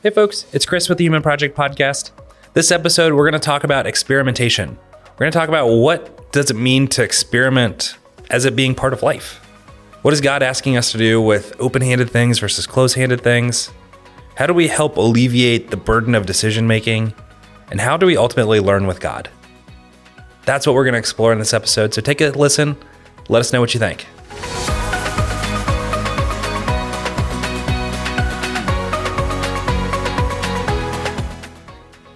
Hey folks, it's Chris with the Human Project Podcast. This episode, we're going to talk about experimentation. We're going to talk about what does it mean to experiment as it being part of life. What is God asking us to do with open-handed things versus closed-handed things? How do we help alleviate the burden of decision making? And how do we ultimately learn with God? That's what we're going to explore in this episode. So take a listen. Let us know what you think.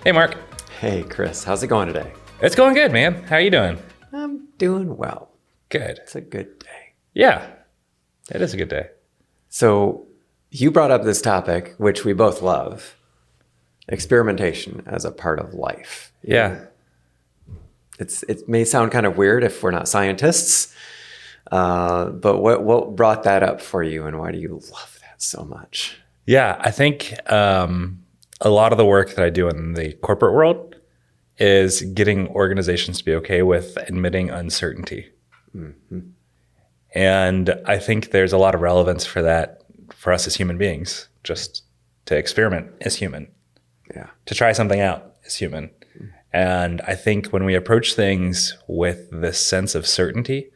Hey, Mark. Hey, Chris. How's it going today? It's going good, man. How are you doing? I'm doing well. Good. It's a good day. Yeah, it is a good day. So you brought up this topic, which we both love, experimentation as a part of life. Yeah. It may sound kind of weird if we're not scientists, but what brought that up for you, and why do you love that so much? Yeah, I think a lot of the work that I do in the corporate world is getting organizations to be okay with admitting uncertainty. Mm-hmm. And I think there's a lot of relevance for that for us as human beings, just to experiment as human. Yeah. To try something out as human. Mm-hmm. And I think when we approach things with this sense of certainty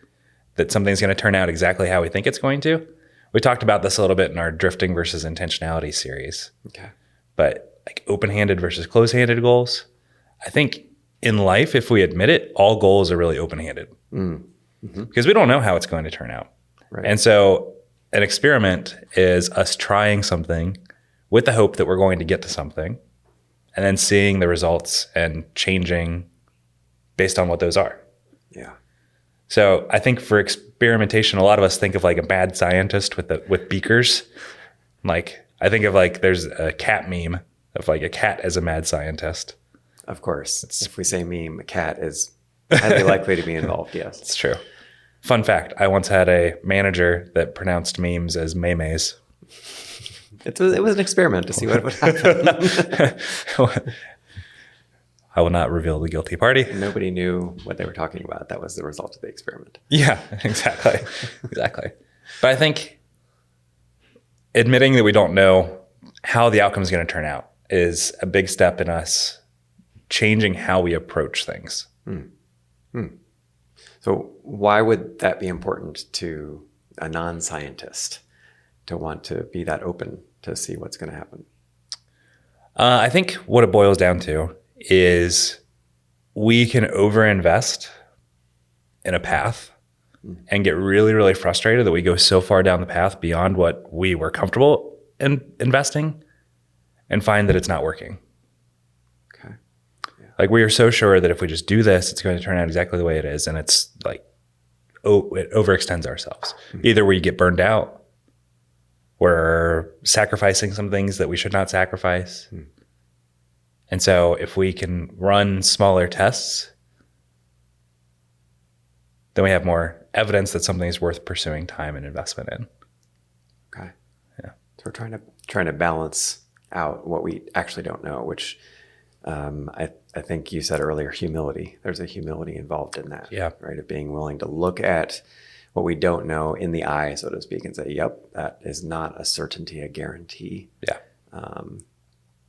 that something's going to turn out exactly how we think it's going to, we talked about this a little bit in our drifting versus intentionality series. Okay. But like open-handed versus closed-handed goals, I think in life, if we admit it, all goals are really open-handed because we don't know how it's going to turn out. Right. And so an experiment is us trying something with the hope that we're going to get to something and then seeing the results and changing based on what those are. Yeah. So I think for experimentation, a lot of us think of like a mad scientist with beakers. Like I think of like there's a cat meme of like a cat as a mad scientist. Of course. If we say meme, a cat is highly likely to be involved, yes. It's true. Fun fact, I once had a manager that pronounced memes as maymays. It was an experiment to see what would happen. I will not reveal the guilty party. Nobody knew what they were talking about. That was the result of the experiment. Yeah, exactly. Exactly. But I think admitting that we don't know how the outcome is going to turn out is a big step in us changing how we approach things. So why would that be important to a non-scientist to want to be that open to see what's going to happen? I think what it boils down to is we can overinvest in a path and get really, really frustrated that we go so far down the path beyond what we were comfortable in investing and find that it's not working. Okay. Yeah. Like we are so sure that if we just do this, it's going to turn out exactly the way it is. And it's like, it overextends ourselves. Either we get burned out, we're sacrificing some things that we should not sacrifice. And so if we can run smaller tests, then we have more evidence that something is worth pursuing time and investment in. Okay. Yeah. So we're trying to balance out what we actually don't know, which I think you said earlier, humility. There's a humility involved in that. Yeah. Right. Of being willing to look at what we don't know in the eye, so to speak, and say, yep, that is not a certainty, a guarantee. Yeah.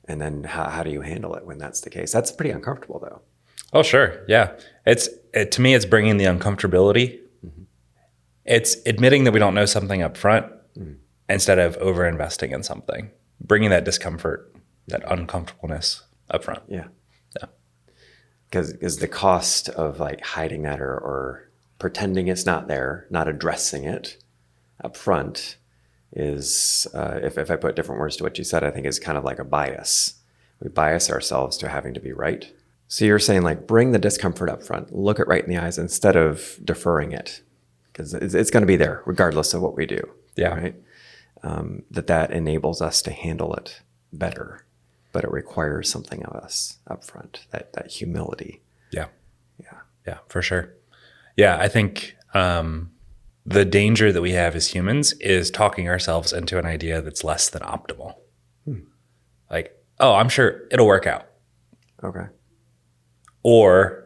And then how do you handle it when that's the case? That's pretty uncomfortable though. Oh, sure. Yeah. To me, it's bringing the uncomfortability. Mm-hmm. It's admitting that we don't know something up front instead of over-investing in something, bringing that discomfort, that uncomfortableness up front. Yeah. Yeah. Because the cost of like hiding that or pretending it's not there, not addressing it up front is, if I put different words to what you said, I think is kind of like a bias. We bias ourselves to having to be right. So you're saying like bring the discomfort up front, look it right in the eyes instead of deferring it, because it's going to be there regardless of what we do. Yeah. Right. That enables us to handle it better, but it requires something of us up front, that humility. Yeah. Yeah. Yeah, for sure. Yeah. I think, the danger that we have as humans is talking ourselves into an idea that's less than optimal. Like, oh, I'm sure it'll work out. Okay. Or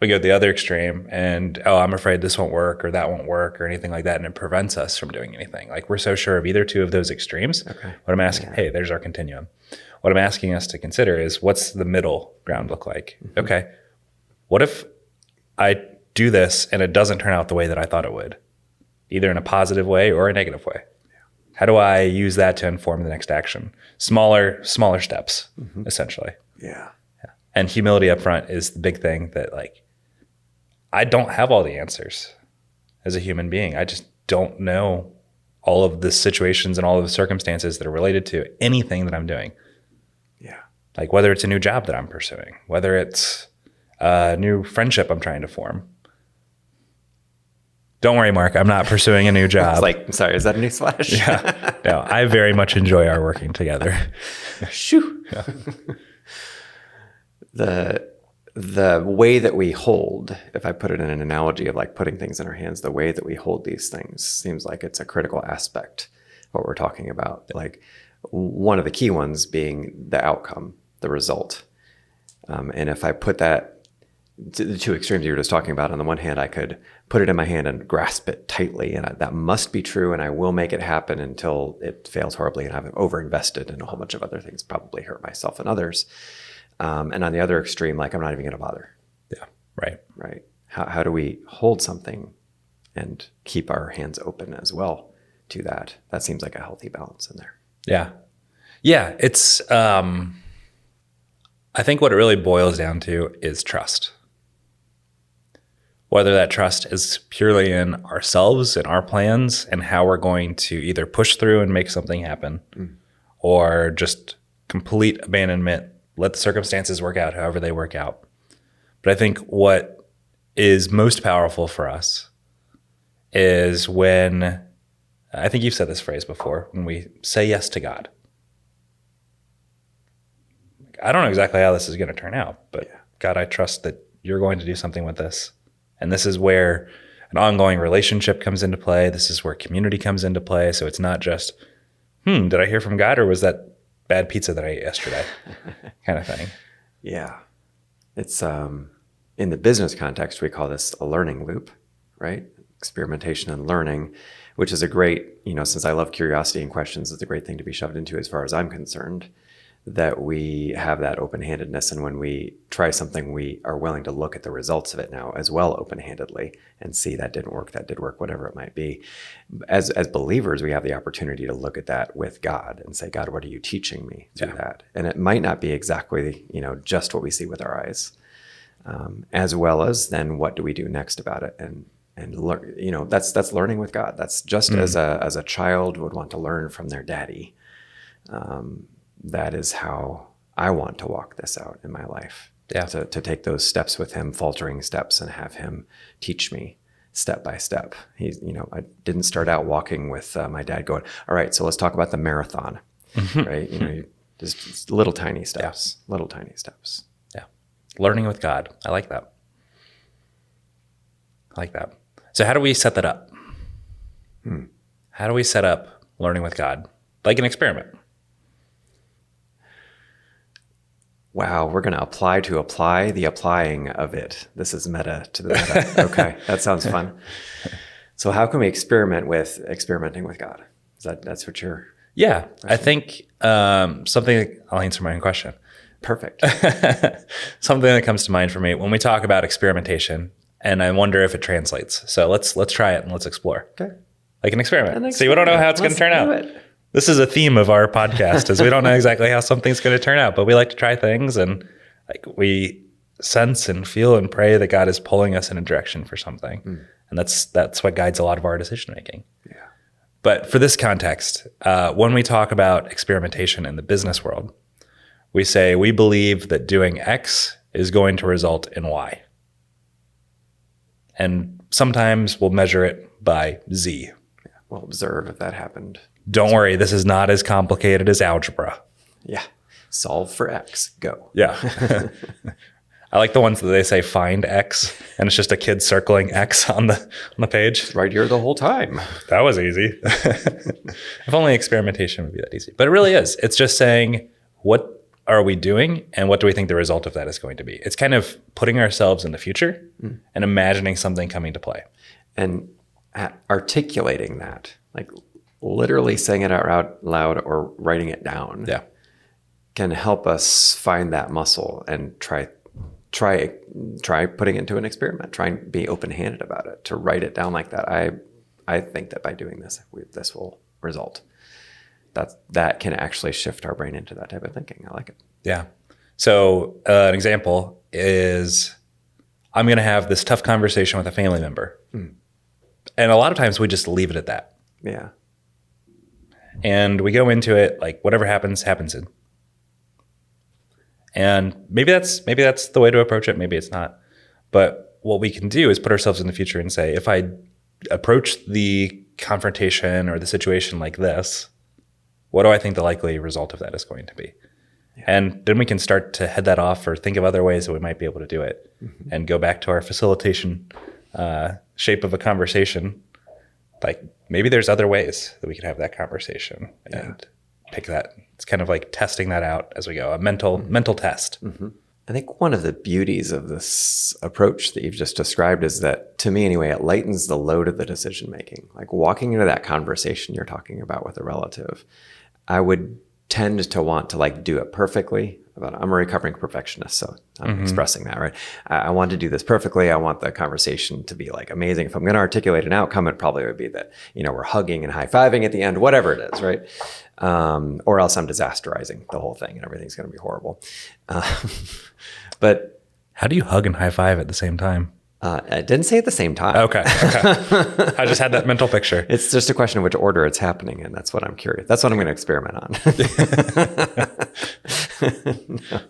we go to the other extreme and, oh, I'm afraid this won't work or that won't work or anything like that. And it prevents us from doing anything. Like we're so sure of either two of those extremes. Okay. But I'm asking, hey, there's our continuum. what I'm asking us to consider is, what's the middle ground look like? Okay, what if I do this and it doesn't turn out the way that I thought it would, either in a positive way or a negative way? How do I use that to inform the next action? Smaller steps, essentially. Yeah. And humility up front is the big thing, that like, I don't have all the answers as a human being. I just don't know all of the situations and all of the circumstances that are related to anything that I'm doing. Yeah. Like whether it's a new job that I'm pursuing, whether it's a new friendship I'm trying to form. Don't worry, Mark, I'm not pursuing a new job. It's like, sorry, is that a newsflash? Yeah. No, I very much enjoy our working together. Shoo. Yeah. The way that we hold, if I put it in an analogy of like putting things in our hands, the way that we hold these things seems like it's a critical aspect of what we're talking about. Like one of the key ones being the outcome, the result. And if I put that to the two extremes you were just talking about, on the one hand, I could put it in my hand and grasp it tightly, and that must be true, and I will make it happen until it fails horribly, and I've overinvested in a whole bunch of other things, probably hurt myself and others. And on the other extreme, like I'm not even going to bother. Yeah, right. Right. How do we hold something and keep our hands open as well to that? That seems like a healthy balance in there. Yeah. Yeah. It's, I think what it really boils down to is trust. Whether that trust is purely in ourselves and our plans and how we're going to either push through and make something happen, or just complete abandonment, let the circumstances work out however they work out. But I think what is most powerful for us is when, I think you've said this phrase before, when we say yes to God. I don't know exactly how this is going to turn out, but God, I trust that you're going to do something with this. And this is where an ongoing relationship comes into play. This is where community comes into play. So it's not just, did I hear from God, or was that bad pizza that I ate yesterday kind of thing? Yeah. It's in the business context, we call this a learning loop, right? Experimentation and learning, which is a great, since I love curiosity and questions, it's a great thing to be shoved into as far as I'm concerned, that we have that open-handedness. And when we try something, we are willing to look at the results of it now as well open-handedly and see that didn't work, that did work, whatever it might be. As believers, we have the opportunity to look at that with God and say, God, what are you teaching me through that? And it might not be exactly, just what we see with our eyes, as well as then what do we do next about it? And learn, that's learning with God. That's just as a child would want to learn from their daddy. That is how I want to walk this out in my life. Yeah. To take those steps with him, faltering steps, and have him teach me step by step. I didn't start out walking with my dad going, all right, so let's talk about the marathon, right? Just little tiny steps, little tiny steps. Yeah. Learning with God. I like that. So how do we set that up? How do we set up learning with God? Like an experiment. Wow, we're going to apply the applying of it. This is meta to the meta. Okay, that sounds fun. So how can we experiment with experimenting with God? That's what you're... Yeah, I think something, I'll answer my own question. Perfect. Something that comes to mind for me when we talk about experimentation, and I wonder if it translates. So let's try it and let's explore. Okay. Like an experiment. See, we don't know how it's going to turn out. This is a theme of our podcast, is we don't know exactly how something's going to turn out, but we like to try things, and like we sense and feel and pray that God is pulling us in a direction for something. And that's what guides a lot of our decision making. Yeah. But for this context, when we talk about experimentation in the business world, we say we believe that doing X is going to result in Y. And sometimes we'll measure it by Z. Yeah. We'll observe if that happened. Don't worry, this is not as complicated as algebra. Yeah. Solve for X. Go. Yeah. I like the ones that they say find X, and it's just a kid circling X on the page. Right here the whole time. That was easy. If only experimentation would be that easy. But it really is. It's just saying, what are we doing, and what do we think the result of that is going to be? It's kind of putting ourselves in the future and imagining something coming to play. And articulating that, like literally saying it out loud or writing it down. Yeah. can help us find that muscle and try putting it into an experiment. Try and be open-handed about it. To write it down like that, I think that by doing this, this will result. That can actually shift our brain into that type of thinking. I like it. Yeah. So an example is I'm going to have this tough conversation with a family member. And a lot of times we just leave it at that. Yeah. And we go into it like whatever happens. And maybe that's the way to approach it. Maybe it's not. But what we can do is put ourselves in the future and say, if I approach the confrontation or the situation like this, what do I think the likely result of that is going to be? Yeah. And then we can start to head that off or think of other ways that we might be able to do it and go back to our facilitation shape of a conversation. Like maybe there's other ways that we can have that conversation and pick that. It's kind of like testing that out as we go, a mental test. I think one of the beauties of this approach that you've just described is that, to me anyway, it lightens the load of the decision making. Like walking into that conversation you're talking about with a relative, I would tend to want to like do it perfectly. I'm a recovering perfectionist, so I'm expressing that, right? I want to do this perfectly. I want the conversation to be like amazing. If I'm going to articulate an outcome, it probably would be that, we're hugging and high-fiving at the end, whatever it is, right? Or else I'm disasterizing the whole thing and everything's going to be horrible. But how do you hug and high five at the same time? I didn't say at the same time. Okay. I just had that mental picture. It's just a question of which order it's happening in. That's what I'm curious. That's what I'm going to experiment on. No.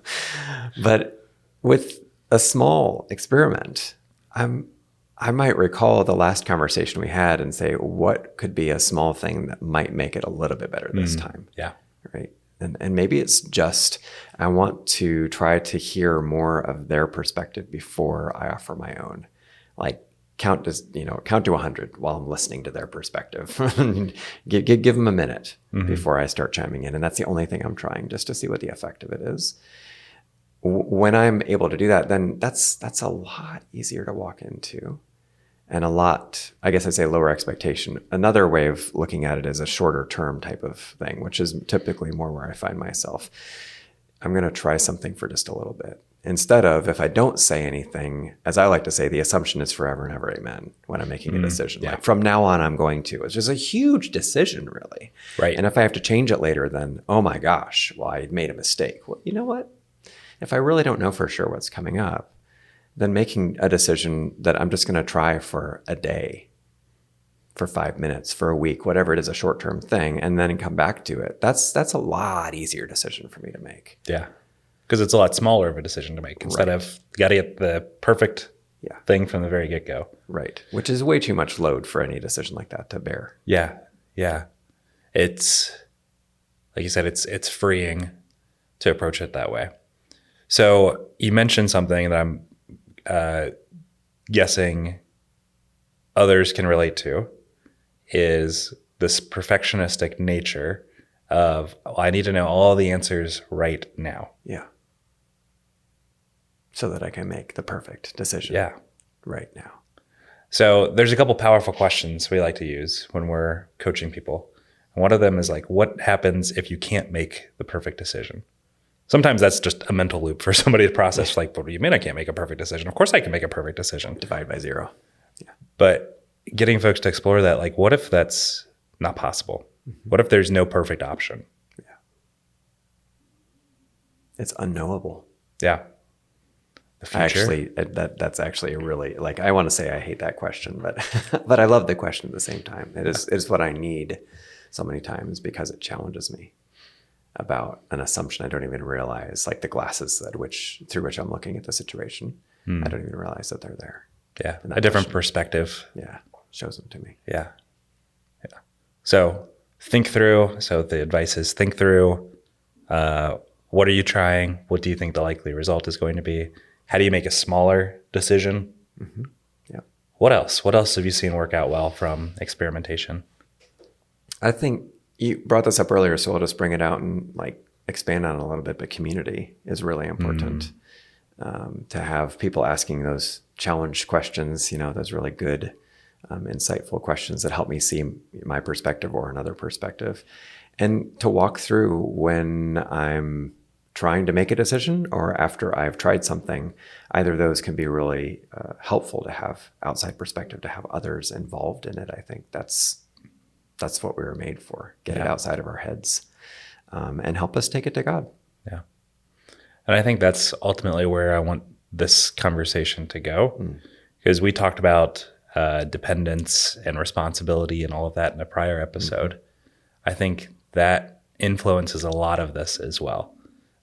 But with a small experiment, I might recall the last conversation we had and say, what could be a small thing that might make it a little bit better this time? Yeah. Right. And maybe it's just, I want to try to hear more of their perspective before I offer my own. Like count to 100 while I'm listening to their perspective. give them a minute before I start chiming in. And that's the only thing I'm trying, just to see what the effect of it is. When I'm able to do that, then that's a lot easier to walk into. And a lot, I guess I'd say, lower expectation. Another way of looking at it is a shorter term type of thing, which is typically more where I find myself. I'm going to try something for just a little bit. Instead of, if I don't say anything, as I like to say, the assumption is forever and ever amen when I'm making a decision. Yeah. Like from now on, I'm going to. It's just a huge decision, really. Right. And if I have to change it later, then, oh my gosh, well, I made a mistake. Well, you know what? If I really don't know for sure what's coming up, then making a decision that I'm just going to try for a day, for 5 minutes, for a week, whatever it is, a short-term thing, and then come back to it. That's a lot easier decision for me to make. Yeah. Because it's a lot smaller of a decision to make instead of you got to get the perfect thing from the very get-go. Right. Which is way too much load for any decision like that to bear. Yeah. Yeah. It's, like you said, it's freeing to approach it that way. So you mentioned something that I'm guessing others can relate to, is this perfectionistic nature of, I need to know all the answers right now. Yeah. So that I can make the perfect decision right now. So there's a couple powerful questions we like to use when we're coaching people. And one of them is like, what happens if you can't make the perfect decision? Sometimes that's just a mental loop for somebody to process. Like, what do you mean I can't make a perfect decision? Of course I can make a perfect decision. Divide by 0. Yeah. But getting folks to explore that, like, what if that's not possible? What if there's no perfect option? Yeah. It's unknowable. Yeah. The future. Actually, that's actually a really, like, I want to say I hate that question, but I love the question at the same time. It is what I need so many times because it challenges me about an assumption I don't even realize, like the glasses through which I'm looking at the situation. I don't even realize that they're there. Yeah, a different perspective. Yeah, shows them to me. Yeah. So think through. So the advice is think through. What are you trying? What do you think the likely result is going to be? How do you make a smaller decision? Yeah. What else? What else have you seen work out well from experimentation? I think you brought this up earlier, so I'll just bring it out and like expand on it a little bit. But community is really important. To have people asking those challenge questions, those really good, insightful questions that help me see my perspective or another perspective, and to walk through when I'm trying to make a decision or after I've tried something. Either of those can be really helpful to have outside perspective, to have others involved in it. I think that's what we were made for. Get it outside of our heads and help us take it to God. Yeah. And I think that's ultimately where I want this conversation to go, because we talked about dependence and responsibility and all of that in a prior episode. I think that influences a lot of this as well,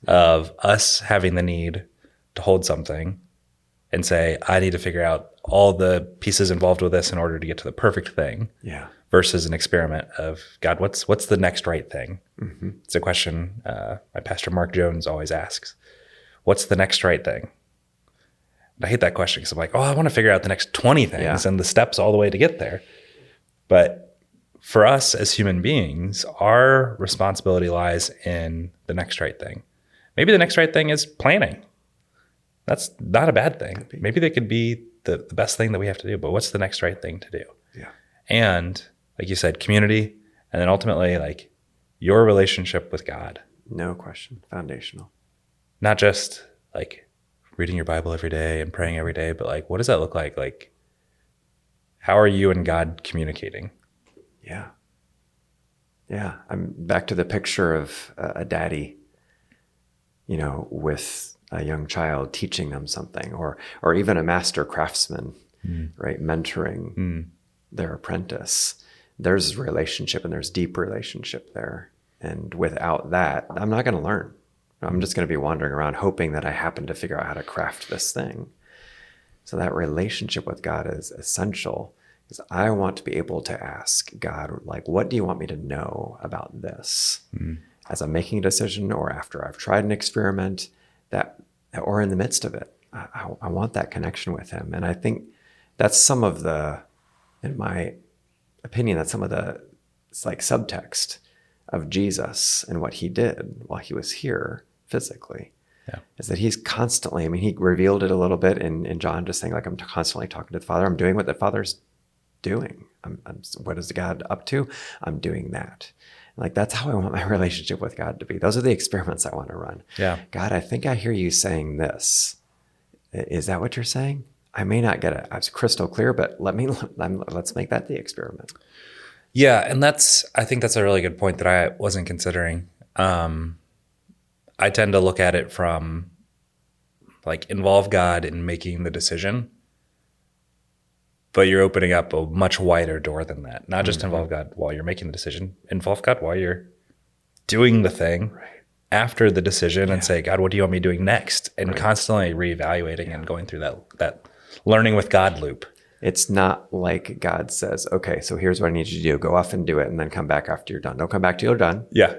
of us having the need to hold something and say, I need to figure out all the pieces involved with this in order to get to the perfect thing. Yeah. Versus an experiment of, God, what's the next right thing? It's a question my pastor Mark Jones always asks. What's the next right thing? And I hate that question because I'm like, I want to figure out the next 20 things and the steps all the way to get there. But for us as human beings, our responsibility lies in the next right thing. Maybe the next right thing is planning. That's not a bad thing. Maybe they could be the best thing that we have to do, but what's the next right thing to do? Yeah. And like you said, community, and then ultimately like your relationship with God. No question. Foundational. Not just like reading your Bible every day and praying every day, but like, what does that look like? Like, how are you and God communicating? Yeah. Yeah. I'm back to the picture of a daddy, with a young child, teaching them something, or even a master craftsman, right? Mentoring their apprentice. There's relationship and there's deep relationship there. And without that, I'm not going to learn. I'm just going to be wandering around hoping that I happen to figure out how to craft this thing. So that relationship with God is essential, because I want to be able to ask God, like, what do you want me to know about this? As I'm making a decision or after I've tried an experiment, or in the midst of it, I want that connection with him. And I think that's in my opinion, that's some of it's like subtext of Jesus and what he did while he was here physically. Yeah. Is that he's constantly, he revealed it a little bit in John, just saying, like, I'm constantly talking to the Father. I'm doing what the Father's doing. What is God up to? I'm doing that. Like, that's how I want my relationship with God to be. Those are the experiments I want to run. Yeah. God, I think I hear you saying this. Is that what you're saying? I may not get it as crystal clear, but let's make that the experiment. Yeah. And I think that's a really good point that I wasn't considering. I tend to look at it from like, involve God in making the decision, but you're opening up a much wider door than that. Not just involve God while you're making the decision, involve God while you're doing the thing after the decision and say, God, what do you want me doing next? And constantly reevaluating and going through that learning with God loop. It's not like God says, okay, so here's what I need you to do. Go off and do it and then come back after you're done. Don't come back till you're done. Yeah.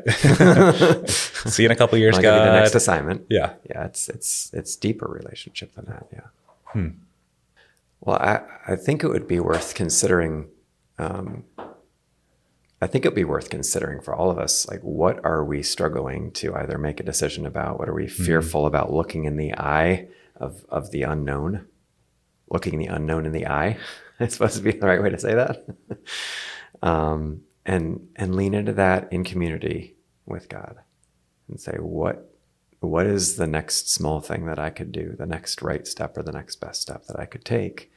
See you in a couple of years, God. I'll give you the next assignment. Yeah. Yeah, it's deeper relationship than that, yeah. Well, I think it would be worth considering, for all of us, like, what are we struggling to either make a decision about? What are we fearful about looking in the eye of the unknown? Looking the unknown in the eye, it's supposed to be the right way to say that. And lean into that in community with God and say, what is the next small thing that I could do, the next right step or the next best step that I could take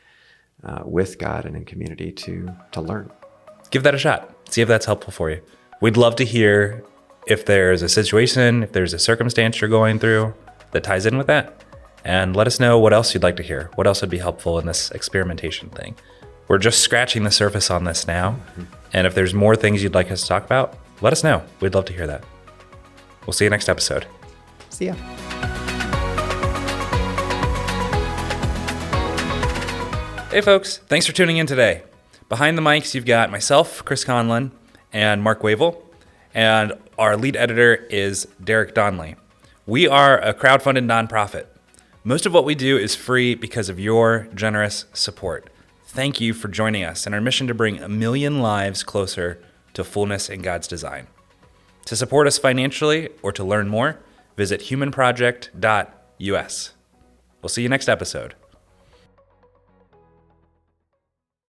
with God and in community to learn. Give that a shot. See if that's helpful for you. We'd love to hear if there's a situation, if there's a circumstance you're going through that ties in with that. And let us know what else you'd like to hear. What else would be helpful in this experimentation thing? We're just scratching the surface on this now. And if there's more things you'd like us to talk about, let us know. We'd love to hear that. We'll see you next episode. See ya. Hey folks, thanks for tuning in today. Behind the mics, you've got myself, Chris Conlin, and Mark Wavle, and our lead editor is Derek Donley. We are a crowdfunded nonprofit. Most of what we do is free because of your generous support. Thank you for joining us in our mission to bring 1 million lives closer to fullness in God's design. To support us financially or to learn more, visit humanproject.us. We'll see you next episode.